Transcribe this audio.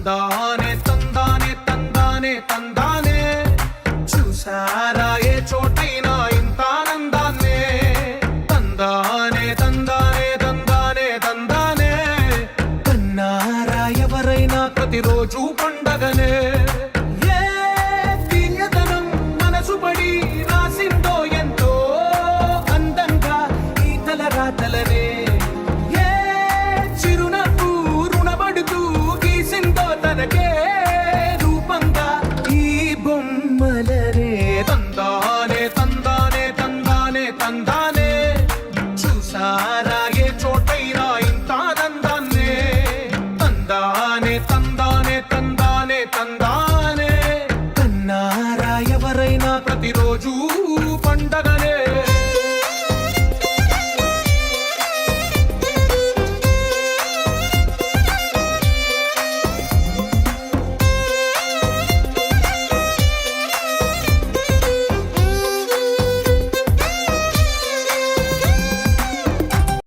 తందానే తందానే తందానే తందానే చూసారా ఏ చోటైనా ఇంత ఆనందాన్నే తందానే తందానే తందానే తందానే కన్నారా ఎవరైనా ప్రతిరోజు పండగనే ఏ తీయదనం మనసు పడి రాసిందో ఎంతో అందంగా ఈ తలరాతలనే ఏ చిరునవ్వు రుణపడుతూ గీసిందో తనకే రూపంగా ఈ బొమ్మలనే తందానే తందానే తందానే తందానే చూసారా ఏ చోటైనా ఇంత ఆనందాన్నే తందానే తందానే తందానే తందానే కన్నారా ఎవరైనా ప్రతిరోజు పండగనే